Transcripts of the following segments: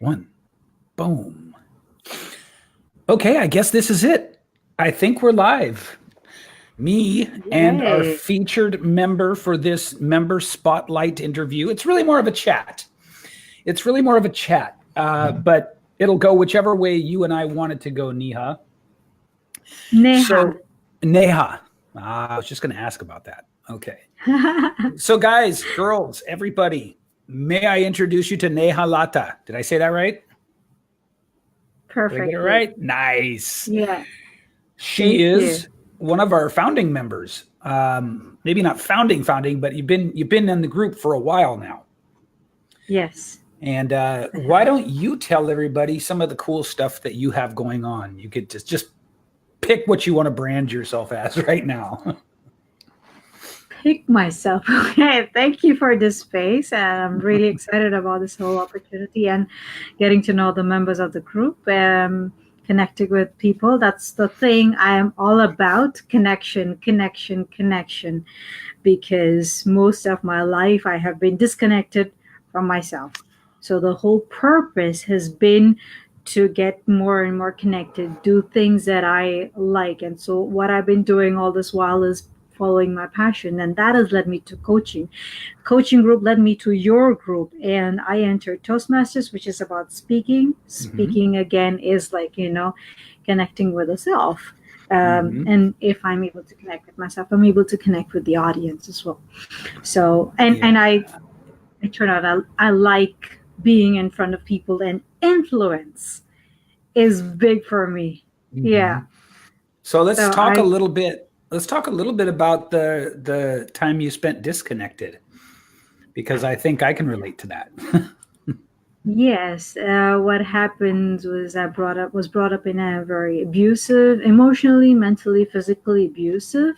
One. Boom. Okay, I guess this is it. I think we're live. Me and our Yay. featured member for this member spotlight interview. It's really more of a chat. But it'll go whichever way you and I want it to go, Neha. Neha. So, Neha. I was just going to ask about that. Okay. So, guys, girls, everybody, may I introduce you to Neha Lata? Did I say that right? Did I Perfect. get it right? Nice. Yeah. She is one of our founding members. Maybe not founding, but you've been in the group for a while now. Yes. And why don't you tell everybody some of the cool stuff that you have going on? You could just pick what you want to brand yourself as right now. Pick myself. Okay. Thank you for this space. I'm really excited about this whole opportunity and getting to know the members of the group. Connecting with people. That's the thing I am all about. Connection. Because most of my life I have been disconnected from myself. So the whole purpose has been to get more and more connected, do things that I like. And so what I've been doing all this while is following my passion, and that has led me to coaching group led me to your group, and I entered Toastmasters, which is about speaking again is like connecting with the self. And if I'm able to connect with myself, I'm able to connect with the audience as well. So and I turn out I like being in front of people, and influence is big for me. Yeah. So let's talk a little bit. Let's talk a little bit about the time you spent disconnected, because I think I can relate to that. Yes, what happened was was brought up in a very abusive, emotionally, mentally, physically abusive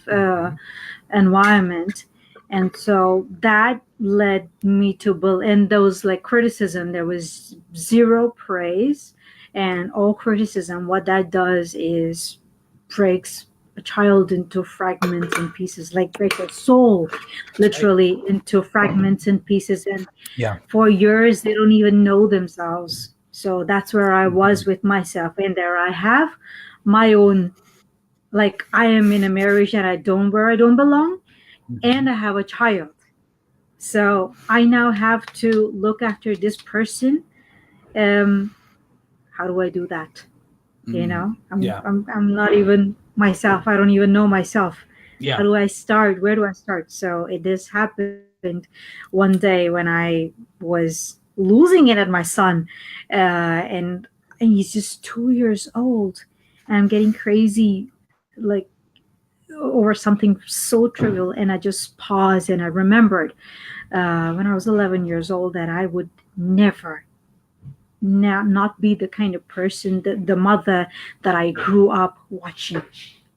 environment, and so that led me to build. And there was like criticism. There was zero praise, and all criticism. What that does is breaks a child into fragments and pieces, like breaks a soul literally into fragments and pieces. And for years they don't even know themselves. So that's where I was with myself, and there I have my own, like I am in a marriage and I don't belong, and I have a child. So I now have to look after this person. How do I do that? I'm not even myself. I don't even know myself. How do I start? Where do I start? So this happened one day when I was losing it at my son, and he's just 2 years old, and I'm getting crazy, like over something so trivial, and I just paused and I remembered when I was 11 years old that I would never not be the kind of person, the mother that I grew up watching.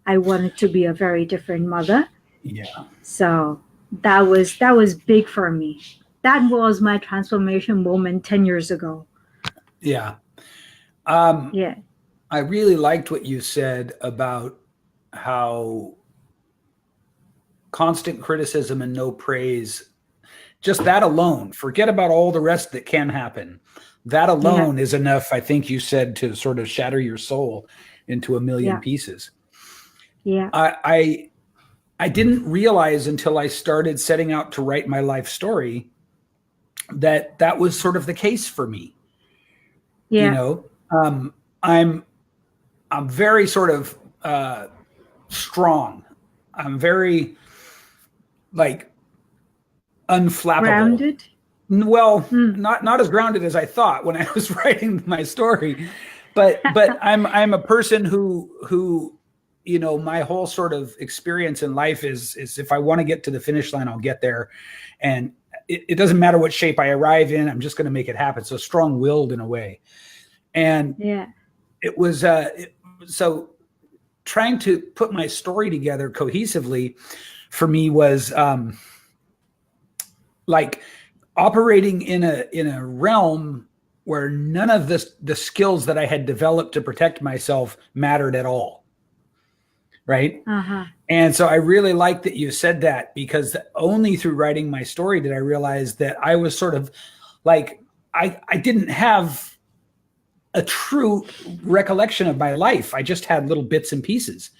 I wanted to be a very different mother. Yeah. So that was big for me. That was my transformation moment 10 years ago. Yeah. Yeah. I really liked what you said about how constant criticism and no praise, just that alone, forget about all the rest that can happen. That alone is enough, I think you said, to sort of shatter your soul into a million pieces. Yeah. I didn't realize until I started setting out to write my life story that was sort of the case for me. Yeah. I'm very sort of strong. I'm very like unflappable. Grounded. Well, not as grounded as I thought when I was writing my story, but I'm a person who my whole sort of experience in life is if I want to get to the finish line, I'll get there, and it doesn't matter what shape I arrive in. I'm just going to make it happen. So strong-willed in a way, and it was so trying to put my story together cohesively for me was like operating in a realm where none of the skills that I had developed to protect myself mattered at all. Right. And so I really like that you said that, because only through writing my story did I realize that I was sort of like, I didn't have a true recollection of my life. I just had little bits and pieces,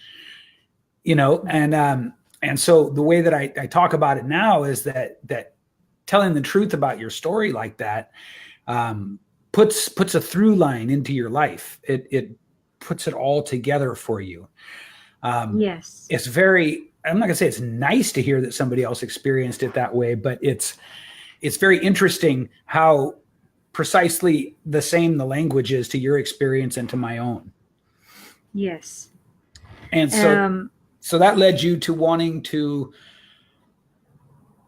and so the way that I talk about it now is that telling the truth about your story like that puts a through line into your life. It puts it all together for you. Yes. It's very, I'm not gonna say it's nice to hear that somebody else experienced it that way, but it's very interesting how precisely the same the language is to your experience and to my own. Yes. And so that led you to wanting to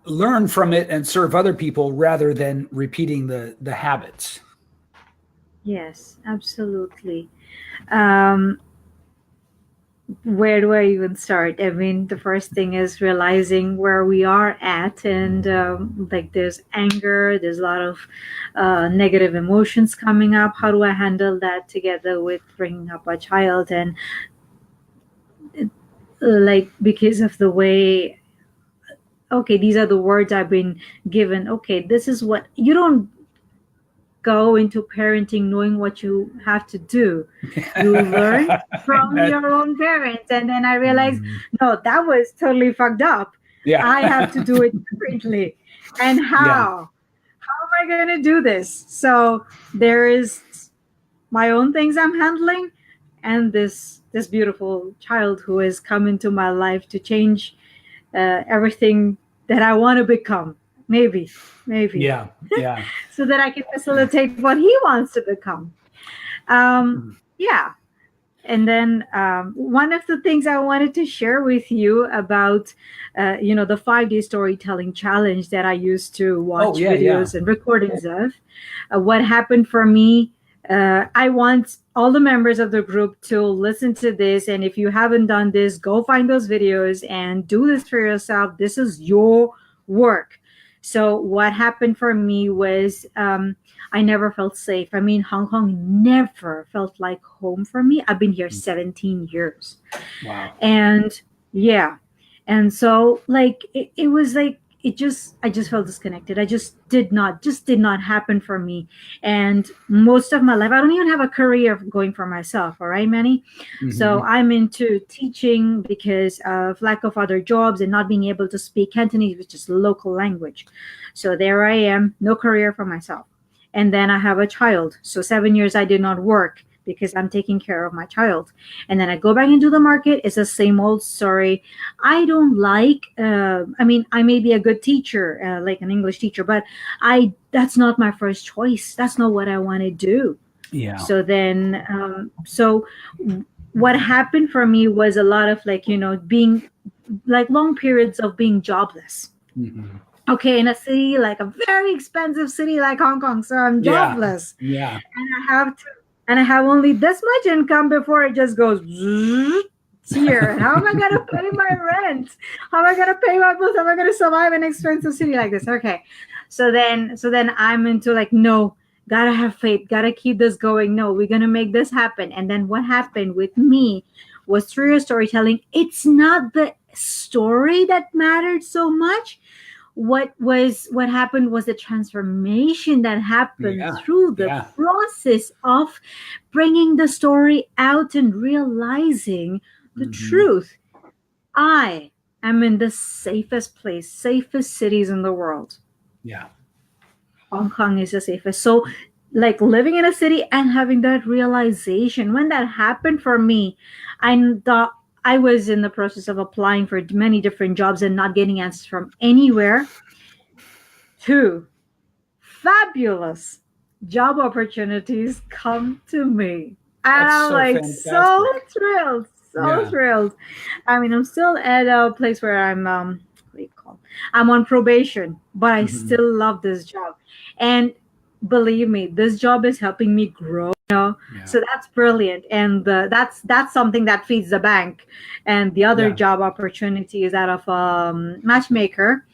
learn from it and serve other people rather than repeating the habits. Yes, absolutely. Where do I even start? I mean, the first thing is realizing where we are at, and like there's anger, there's a lot of negative emotions coming up. How do I handle that together with bringing up a child? And like, because of the way, okay, these are the words I've been given. Okay, this is what you don't go into parenting knowing what you have to do. You learn from your own parents. And then I realized, no, that was totally fucked up. Yeah. I have to do it differently. And how? How am I going to do this? So there is my own things I'm handling, and this beautiful child who has come into my life to change everything that I want to become. Maybe. Yeah. So that I can facilitate what he wants to become. Yeah. And then one of the things I wanted to share with you about, the 5-day storytelling challenge that I used to watch videos and recordings of. What happened for me, I want all the members of the group to listen to this. And if you haven't done this, go find those videos and do this for yourself. This is your work. So what happened for me was I never felt safe. I mean, Hong Kong never felt like home for me. I've been here 17 years. Wow. And yeah. And so like, it was like, I just felt disconnected. I just did not happen for me. And most of my life, I don't even have a career going for myself. All right, Manny. Mm-hmm. So I'm into teaching because of lack of other jobs and not being able to speak Cantonese, which is local language. So there I am, no career for myself. And then I have a child. So 7 years I did not work because I'm taking care of my child. And then I go back into the market. It's the same old story. I don't like, I may be a good teacher, like an English teacher, but that's not my first choice. That's not what I want to do. Yeah. So then, what happened for me was a lot of being like long periods of being jobless. Mm-hmm. Okay, in a city, like a very expensive city like Hong Kong. So I'm jobless. Yeah. And I have only this much income before it just goes here. How am I going to pay my rent? How am I going to pay my bills? How am I going to survive in an expensive city like this? Okay. So then I'm into like, no, gotta have faith. Gotta keep this going. No, we're going to make this happen. And then what happened with me was through your storytelling. It's not the story that mattered so much. What happened was the transformation that happened through the process of bringing the story out and realizing the truth. I am in the safest cities in the world. Yeah. Hong Kong is the safest. So like living in a city and having that realization, when that happened for me, I thought, I was in the process of applying for many different jobs and not getting answers from anywhere. 2 fabulous job opportunities come to me. And I'm like so thrilled. I mean, I'm still at a place where I'm, I'm on probation, but I still love this job. And believe me, this job is helping me grow. So that's brilliant, and that's something that feeds the bank. And the other job opportunity is that of matchmaker,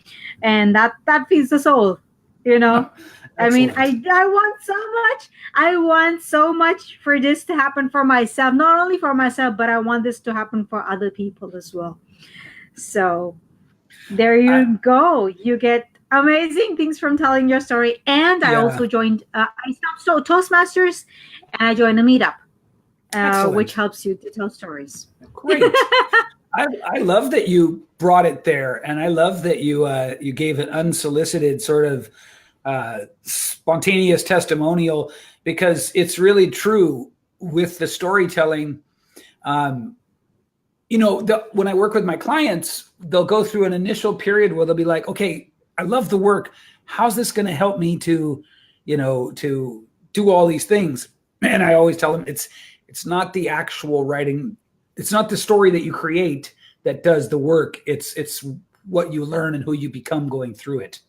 and that feeds the soul. I mean, I want so much for this to happen for myself, not only for myself, but I want this to happen for other people as well. So there you go. You get amazing things from telling your story. And I Yeah. also joined, I stopped so Toastmasters, and I joined a meetup, Excellent. which helps you to tell stories. Great. I love that you brought it there, and I love that you gave an unsolicited sort of spontaneous testimonial, because it's really true with the storytelling. Um, when I work with my clients, they'll go through an initial period where they'll be like, okay, I love the work. How's this going to help me to do all these things? And I always tell them it's not the actual writing. It's not the story that you create that does the work. It's what you learn and who you become going through it.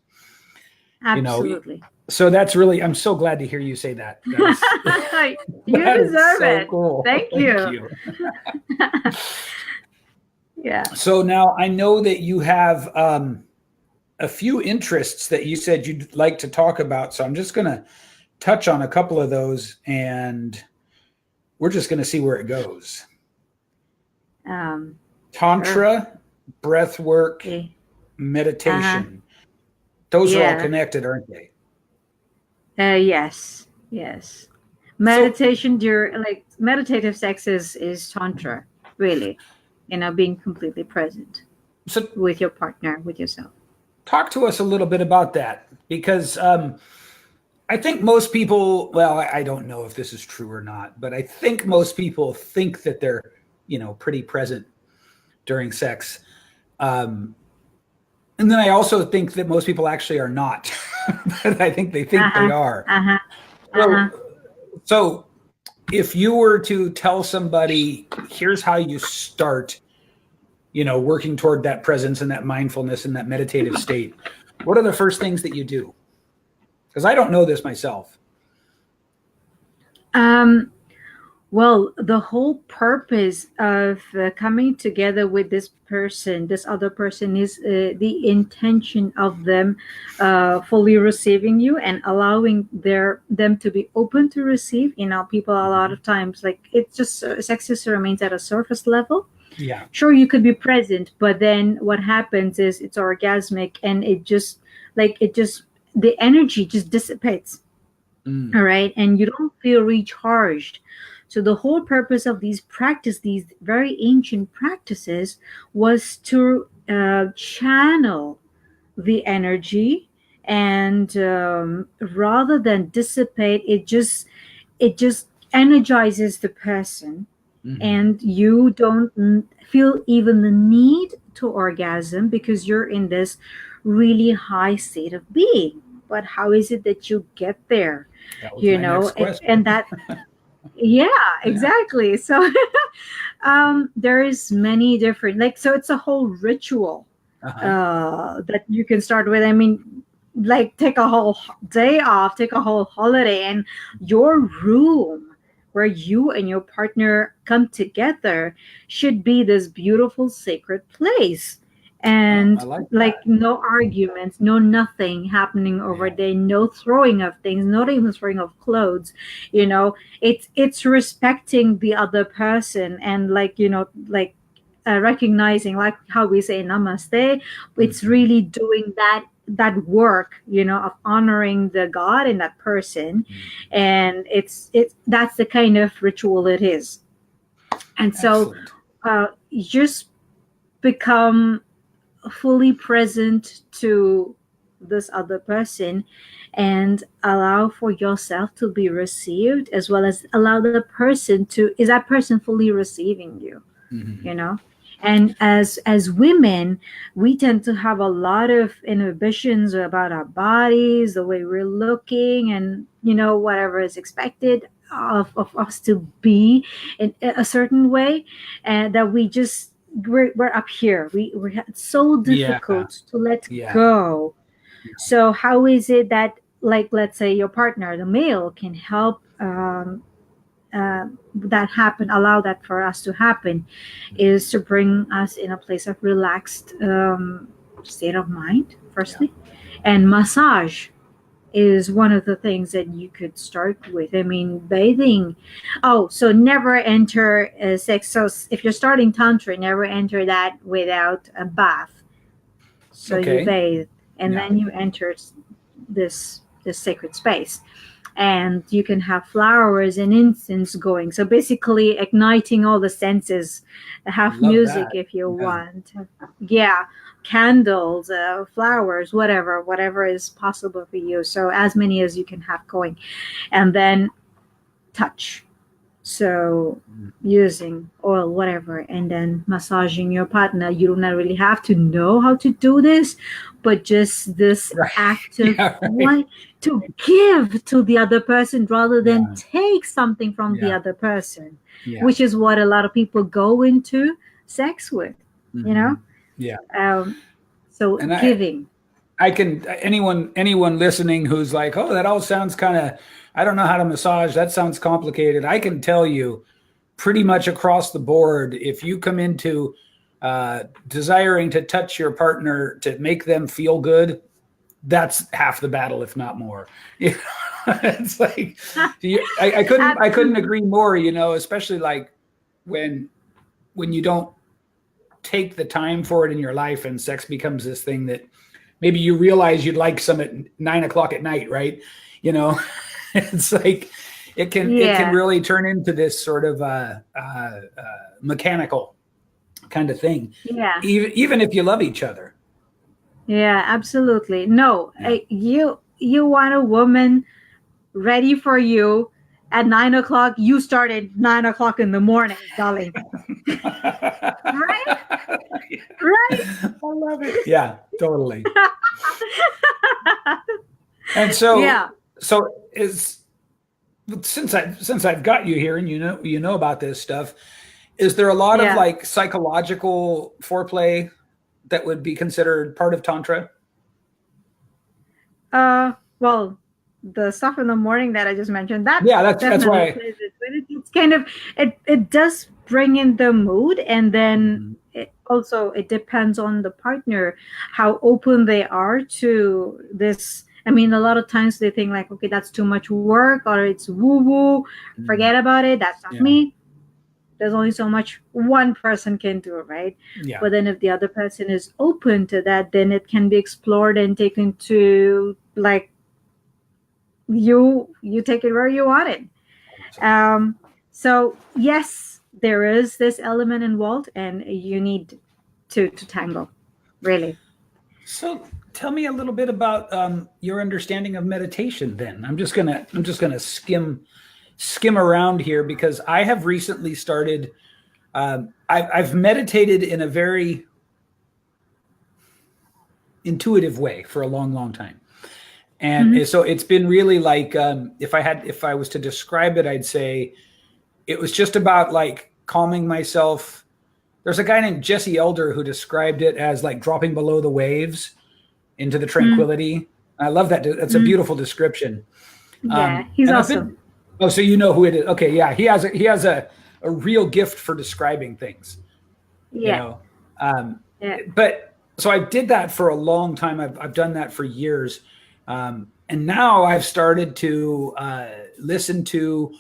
Absolutely. So that's really, I'm so glad to hear you say that. You deserve so it. Cool. Thank you. Yeah. So now I know that you have a few interests that you said you'd like to talk about. So I'm just going to touch on a couple of those, and we're just going to see where it goes. Tantra, breath work, meditation. Those are all connected, aren't they? Yes. Meditation, meditative sex is Tantra, really. Being completely present with your partner, with yourself. Talk to us a little bit about that, because I think most people, well, I don't know if this is true or not, but I think most people think that they're, pretty present during sex. And then I also think that most people actually are not, but I think they think they are. So if you were to tell somebody, here's how you start, working toward that presence and that mindfulness and that meditative state, what are the first things that you do? Because I don't know this myself. Well, the whole purpose of coming together with this other person, is the intention of them fully receiving you and allowing them to be open to receive. People a lot of times, it's just sex just remains at a surface level. Yeah. Sure, you could be present, but then what happens is it's orgasmic, and the energy just dissipates. All right, and you don't feel recharged. So the whole purpose of these very ancient practices, was to channel the energy, and rather than dissipate, it just energizes the person, and you don't feel even the need to orgasm, because you're in this really high state of being. But how is it that you get there? And that. Yeah, exactly. So there is many different, so it's a whole ritual that you can start with. Take a whole day off, take a whole holiday, and your room where you and your partner come together should be this beautiful sacred place. And no arguments, no nothing happening over there, no throwing of things, not even throwing of clothes. It's respecting the other person, and recognizing, like how we say namaste. It's really doing that work, of honoring the God in that person, and it's that's the kind of ritual it is. And so just become fully present to this other person, and allow for yourself to be received, as well as allow the person is that person fully receiving you. And as women, we tend to have a lot of inhibitions about our bodies, the way we're looking, and whatever is expected of us to be in a certain way, and that we're up here. It's so difficult to let go. So how is it that, let's say your partner, the male, can help that happen, allow that for us to happen, is to bring us in a place of relaxed state of mind, firstly. And massage is one of the things that you could start with. Bathing. So never enter sex. So if you're starting tantra, never enter that without a bath. So you bathe. and Yeah. then you enter this sacred space, and you can have flowers and incense going, so basically igniting all the senses. Have Love music that. if you Yeah. want. Yeah, candles, flowers, whatever is possible for you, so as many as you can have going. And then touch, so using oil, whatever, and then massaging your partner. You do not really have to know how to do this, but just this Right. active Yeah, right. one to give to the other person rather than Yeah. take something from the Yeah. other person, Yeah. which is what a lot of people go into sex with, you know? Yeah. So And giving. I can, anyone listening who's like, oh, that all sounds kind of, I don't know how to massage. That sounds complicated. I can tell you pretty much across the board, if you come into desiring to touch your partner to make them feel good, that's half the battle, if not more. You know, it's like I couldn't agree more. You know, especially like when you don't take the time for it in your life, and sex becomes this thing that maybe you realize you'd like some at 9 o'clock at night, right? You know, it's like it can really turn into this sort of mechanical kind of thing. Yeah. Even if you love each other. Yeah, absolutely. No, Yeah. you want a woman ready for you at 9 o'clock. You start at 9 o'clock in the morning, darling. Right? Right? I love it. Yeah, totally. And so, Yeah. so since I've got you here, and you know about this stuff, is there a lot of like psychological foreplay that would be considered part of Tantra? Well, the stuff in the morning that I just mentioned, that's why. Plays it. But it's kind of it does bring in the mood, and then it depends on the partner how open they are to this. I mean, a lot of times they think like, okay, that's too much work, or it's woo woo, forget about it. That's not me. There's only so much one person can do, right? Yeah. But then if the other person is open to that, then it can be explored and taken to like you take it where you want it. So yes, there is this element involved, and you need to tango, really. So tell me a little bit about your understanding of meditation. Then I'm just gonna skim around here, because I have recently started. I've meditated in a very intuitive way for a long time. And so it's been really like, if I was to describe it, I'd say it was just about like calming myself. There's a guy named Jesse Elder who described it as like dropping below the waves into the tranquility. I love that. That's a beautiful description. Yeah, he's awesome. So you know who it is. Okay, yeah, he has a real gift for describing things. Yeah. You know? But so I did that for a long time. I've done that for years. And now I've started to listen to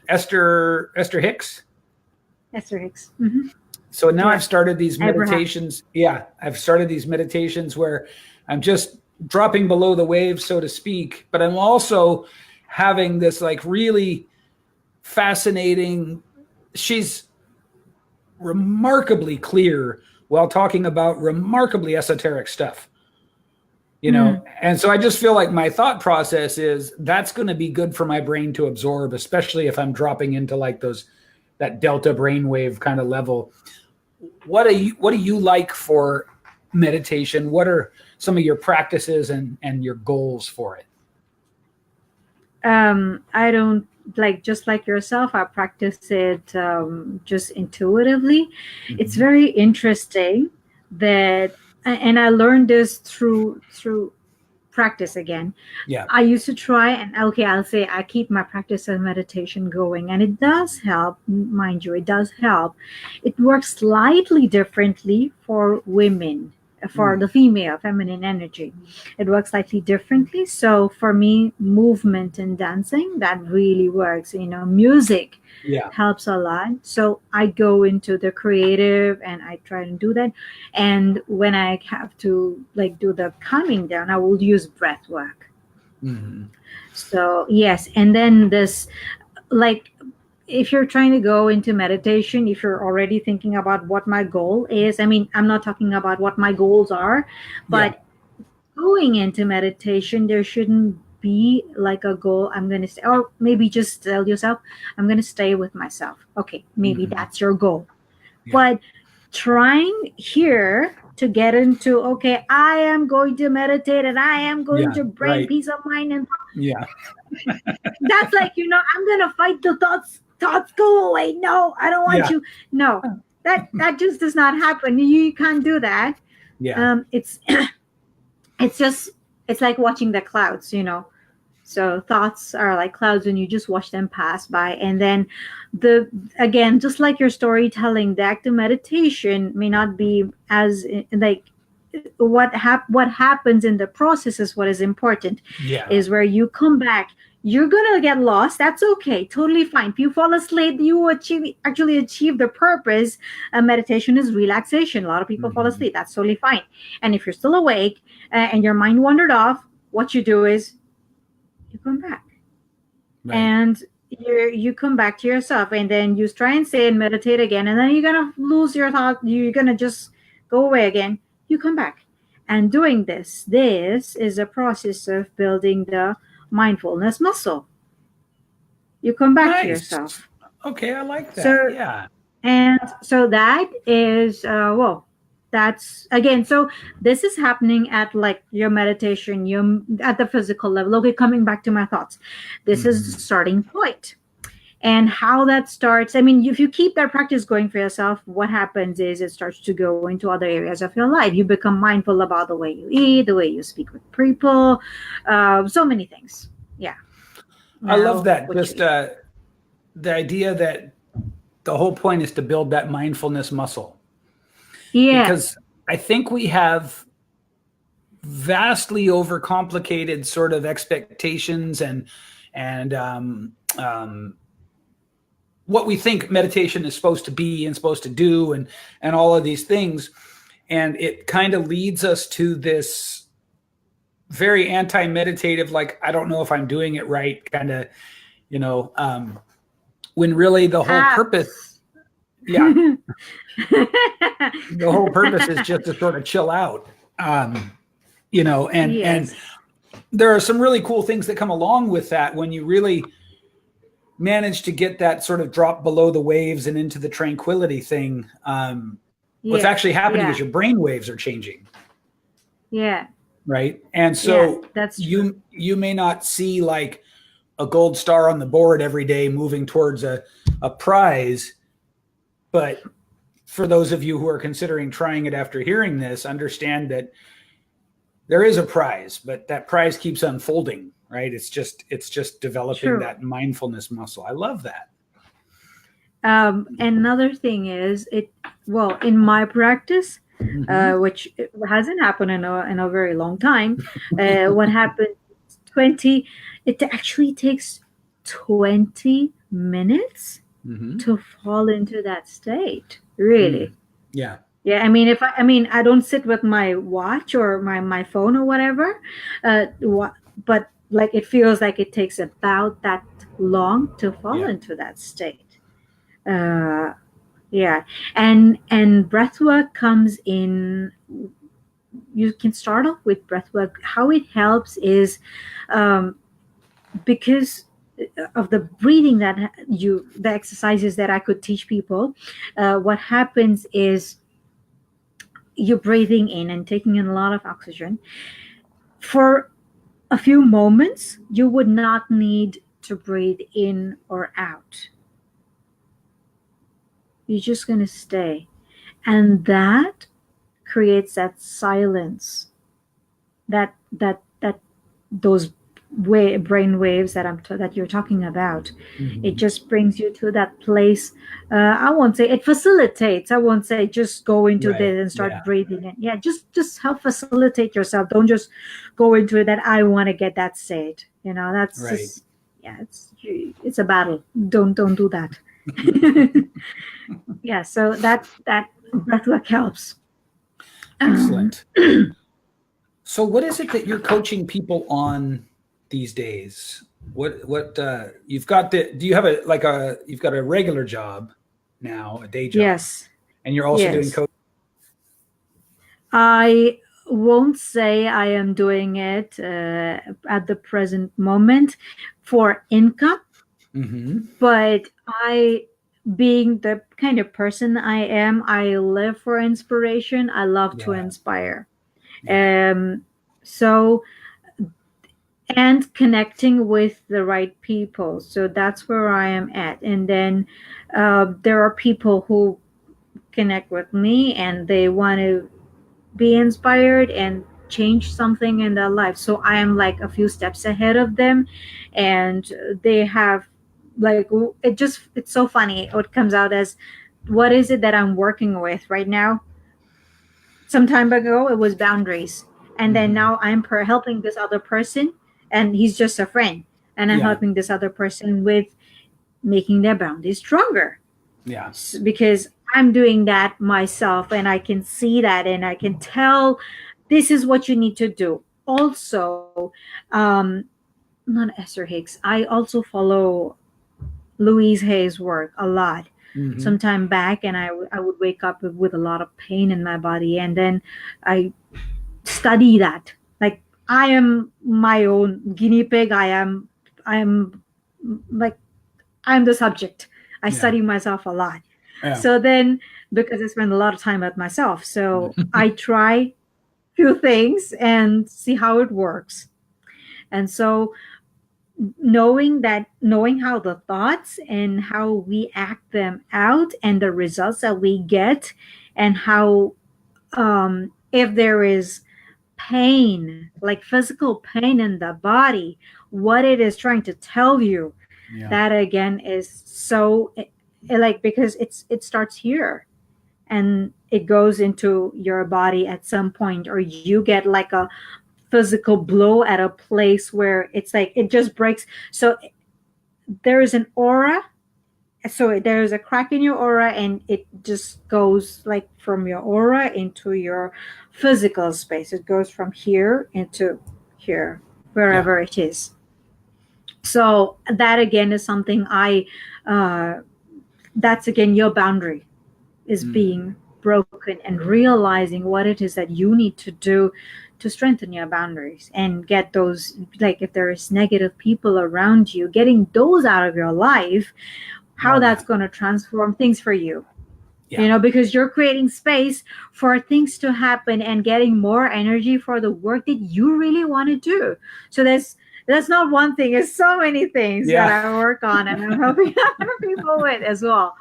Esther Hicks. Esther Hicks. So now I've started these meditations. Yeah, I've started these meditations where I'm just dropping below the waves, so to speak. But I'm also having this like really fascinating. She's remarkably clear while talking about remarkably esoteric stuff. You know, and so I just feel like my thought process is that's going to be good for my brain to absorb, especially if I'm dropping into like that delta brainwave kind of level. What do you like for meditation? What are some of your practices and your goals for it? I don't just like yourself. I practice it just intuitively. It's very interesting that. And I learned this through practice again. Yeah. I used to try, and I'll say I keep my practice of meditation going, and it does help, mind you, it does help. It works slightly differently for women. for the female feminine energy. It works slightly differently. So for me, movement and dancing, that really works. Music Yeah. helps a lot. So I go into the creative and I try to do that. And when I have to like do the calming down, I will use breath work. Hmm. So yes, and then this, like, if you're trying to go into meditation, if you're already thinking about what my goal is, I mean, I'm not talking about what my goals are, Yeah. but going into meditation, there shouldn't be like a goal. I'm going to stay, or maybe just tell yourself, I'm going to stay with myself. Okay, maybe Hmm. that's your goal. Yeah. But trying here to get into, okay, I am going to meditate and I am going Yeah. to bring Right. peace of mind, and Yeah. that's like, I'm gonna fight the thoughts. Thoughts, go away. No, I don't want Yeah. you. No, that just does not happen. You can't do that. Yeah. It's it's just, it's like watching the clouds. So thoughts are like clouds, and you just watch them pass by. And then again, just like your storytelling, the act of meditation may not be as like what happens in the process is what is important. Yeah. Is where you come back, you're gonna get lost, that's okay, totally fine. If you fall asleep, you actually achieve the purpose. Meditation is relaxation. A lot of people fall Mhm. asleep, that's totally fine. And if you're still awake, and your mind wandered off, what you do is you come back. Right. And you come back to yourself, and then you try and say and meditate again, and then you're gonna lose your thought, you're gonna just go away again. You come back. And doing this is a process of building the mindfulness muscle. You come back to Nice. yourself. Okay, I like that. So, Yeah. and so that is well, that's again, so this is happening at like your meditation, you at the physical level. Okay, coming back to my thoughts, this is the Mhm. starting point. And how that starts, I mean, if you keep that practice going for yourself, what happens is it starts to go into other areas of your life. You become mindful about the way you eat, the way you speak with people, so many things. Yeah. I love Now that. what you Just eat. the idea that the whole point is to build that mindfulness muscle, because Yes. I think we have vastly overcomplicated sort of expectations and what we think meditation is supposed to be and supposed to do and all of these things, and it kind of leads us to this very anti-meditative, like I don't know if I'm doing it right kind of, you know um when really the whole purpose, Apps. yeah, the whole purpose is just to sort of chill out. um and Yes. there are some really cool things that come along with that when you really manage to get that sort of drop below the waves and into the tranquility thing. What's Yeah. actually happening is Yeah. your brain waves are changing, Yeah. right? And Yeah. so That's true. you may not see like a gold star on the board every day moving towards a prize, but for those of you who are considering trying it after hearing this, understand that there is a prize, but that prize keeps unfolding, right? It's just developing True. that mindfulness muscle. I love that. Another thing is it. Well, in my practice, Mm-hmm. which hasn't happened in a very long time, what happened? 20. It actually takes 20 minutes Mm-hmm. to fall into that state. Really. Mm. Yeah. Yeah, I mean, I don't sit with my watch or my phone or whatever, but like it feels like it takes about that long to fall Yeah. into that state. Uh, yeah, and breath work comes in. You can start off with breath work. How it helps is um, because of the breathing that the exercises that I could teach people. What happens is you're breathing in and taking in a lot of oxygen. For a few moments, you would not need to breathe in or out. You're just going to stay. And that creates that silence, that those brain waves that you're talking about. It Mhm. just brings you to that place. I won't say it facilitates. I won't say just go into Right. this and Yeah. start breathing it. Yeah, just help facilitate yourself. Don't just go into it that I want to get that state. That's Right. just, yeah, it's a battle. Don't do that. Yeah, so that breathwork helps. Um, Excellent. So what is it that you're coaching people on these days? What you've got do you have you've got a regular job now, a day job, yes, and you're also doing yes. coaching? I won't say I am doing it at the present moment for income, Mm-hmm. but being the kind of person I am, I live for inspiration. I love to Yeah. inspire. Yeah. Um, so, and connecting with the right people. So that's where I am at. And then there are people who connect with me and they want to be inspired and change something in their life. So I am like a few steps ahead of them, and they have like it's so funny. What comes out as, what is it that I'm working with right now? Some time ago it was boundaries, and then Mm-hmm. now I'm helping this other person, and he's just a friend, and I'm Yeah. helping this other person with making their boundaries stronger. Yeah. Because I'm doing that myself and I can see that and I can tell this is what you need to do. Also, not Esther Hicks, I also follow Louise Hay's work a lot. Mm-hmm. Some time back, and I would wake up with a lot of pain in my body, and then I study that. Like, I am my own guinea pig. I am like, I'm the subject. I Yeah. study myself a lot. Yeah. So then, because I spend a lot of time with myself, so I try few things and see how it works. And so knowing how the thoughts and how we act them out and the results that we get, and how if there is pain, like physical pain in the body, what it is trying to tell you, Yeah. that again is so like, because it starts here and it goes into your body at some point, or you get like a physical blow at a place where it's like it just breaks. So there is an aura, so there's a crack in your aura and it just goes like from your aura into your physical space. It goes from here into here, Yeah. wherever it is. So that again is something uh that's again your boundary is Mm. being broken, and realizing what it is that you need to do to strengthen your boundaries and get those, like if there is negative people around you, getting those out of your life, how Oh that's yeah. going to transform things for you. Yeah. Because you're creating space for things to happen and getting more energy for the work that you really want to do. So that's not one thing, it's so many things that Yeah. I work on and I'm helping other people with as well.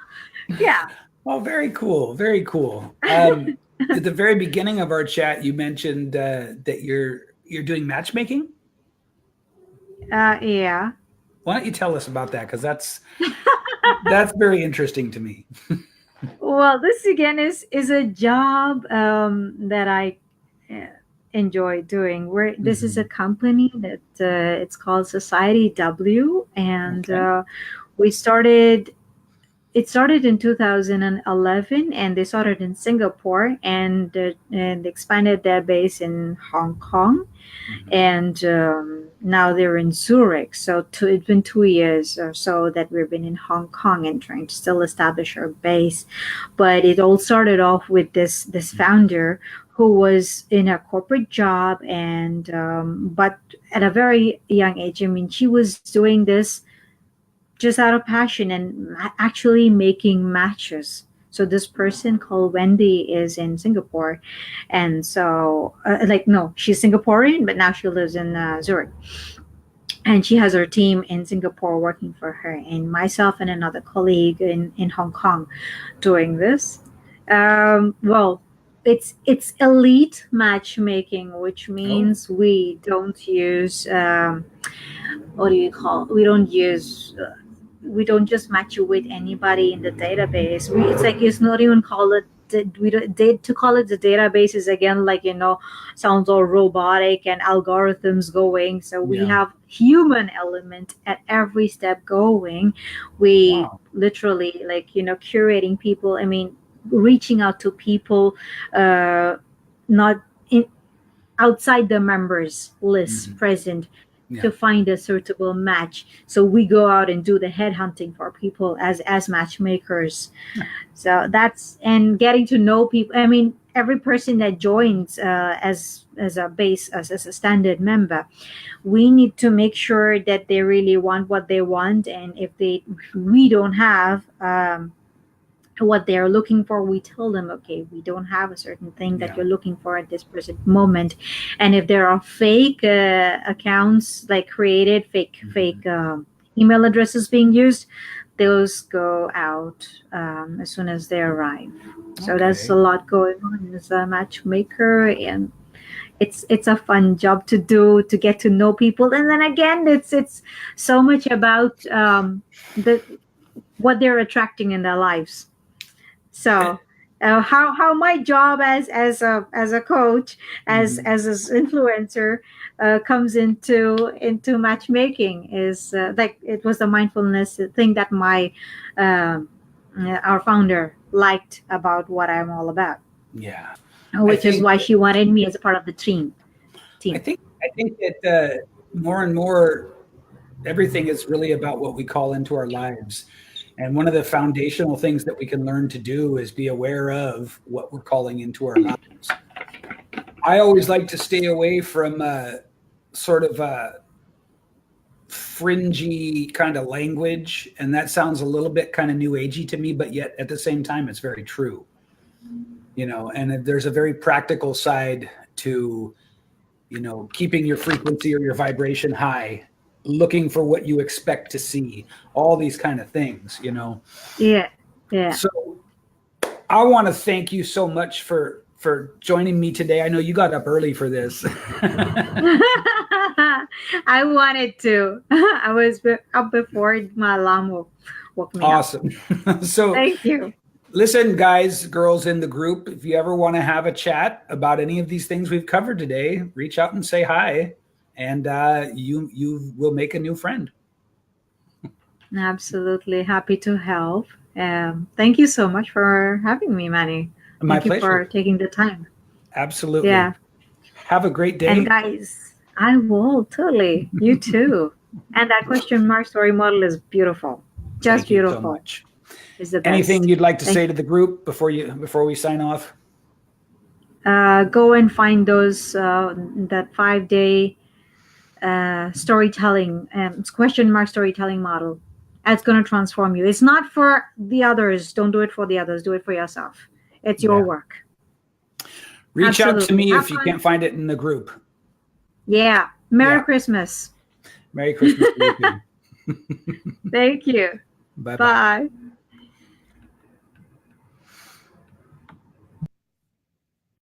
Yeah. Oh, very cool. Very cool. At the very beginning of our chat, you mentioned that you're doing matchmaking. Yeah. Why don't you tell us about that? Because that's very interesting to me. Well, this again is a job that I uh, enjoy doing. Where this is a Hmm. company that it's called Society W, and Okay. we started. It started in 2011, and they started in Singapore, and expanded their base in Hong Kong, Hmm. and now they're in Zurich. So it's been 2 years or so that we've been in Hong Kong and trying to still establish our base. But it all started off with this founder who was in a corporate job, and but at a very young age. I mean, she was doing this just out of passion and actually making matches. So this person called Wendy is in Singapore, and so like, no, she's Singaporean, but now she lives in Zurich, and she has her team in Singapore working for her, and myself and another colleague in Hong Kong doing this. Well. it's elite matchmaking, which Oh, means we don't use what do you call? We don't use. We don't just match you with anybody in the database. It's like it's not even call it. We don't to call it the database is again like sounds all robotic and algorithms going. So we yeah. have human element at every step going. We Wow. literally like curating people. I mean, reaching out to people, not in outside the members list Mhm. present Yeah. to find a suitable match. So we go out and do the headhunting for people as matchmakers. So that's and getting to know people. I mean, every person that joins as a base as a standard member, we need to make sure that they really want what they want, and if we don't have what they are looking for, we tell them, okay, we don't have a certain thing that Yeah. you're looking for at this present moment. And if there are fake accounts like created fake email addresses being used, those go out as soon as they arrive. So there's a Okay. lot going on as a matchmaker, and it's a fun job to do, to get to know people. And then again, it's so much about the what they're attracting in their lives. Eh, So, how my job as a coach, mhm. as an influencer, comes into matchmaking is like it was the mindfulness thing that my our founder liked about what I'm all about, Yeah. I which is think why she wanted me as a part of the team. I Team. think I think that more and more everything is really about what we call into our lives. And one of the foundational things that we can learn to do is be aware of what we're calling into our lives. I always like to stay away from sort of fringy kind of language, and that sounds a little bit kind of new agey to me, but yet at the same time, it's very true. And there's a very practical side to keeping your frequency or your vibration high, looking for what you expect to see, all these kind of things. Yeah, yeah. So I want to thank you so much for joining me today. I know you got up early for this. I wanted to. I was up before my alarm woke me up. Awesome. So Thank you. listen, guys, girls in the group, if you ever want to have a chat about any of these things we've covered today, reach out and say hi, and you will make a new friend. Absolutely happy to help. Thank you so much for having me, Manny. My Thank you pleasure. for taking the time. Absolutely. Yeah. Have a great And day. guys, I will totally. You too. And that question mark story model is beautiful. Just Thank you so beautiful. much. Is the Anything best. you'd like to Thank say to the group before we sign off? Go and find those that 5 day storytelling question mark storytelling model. It's going to transform you. It's not for the others. Don't do it for the others. Do it for yourself. It's your Yeah. work. Reach out to Absolutely. me Have if you fun. can't find it in the group. Yeah. Yeah. Merry Christmas. Merry Christmas to you too. Thank you. Bye bye. Bye.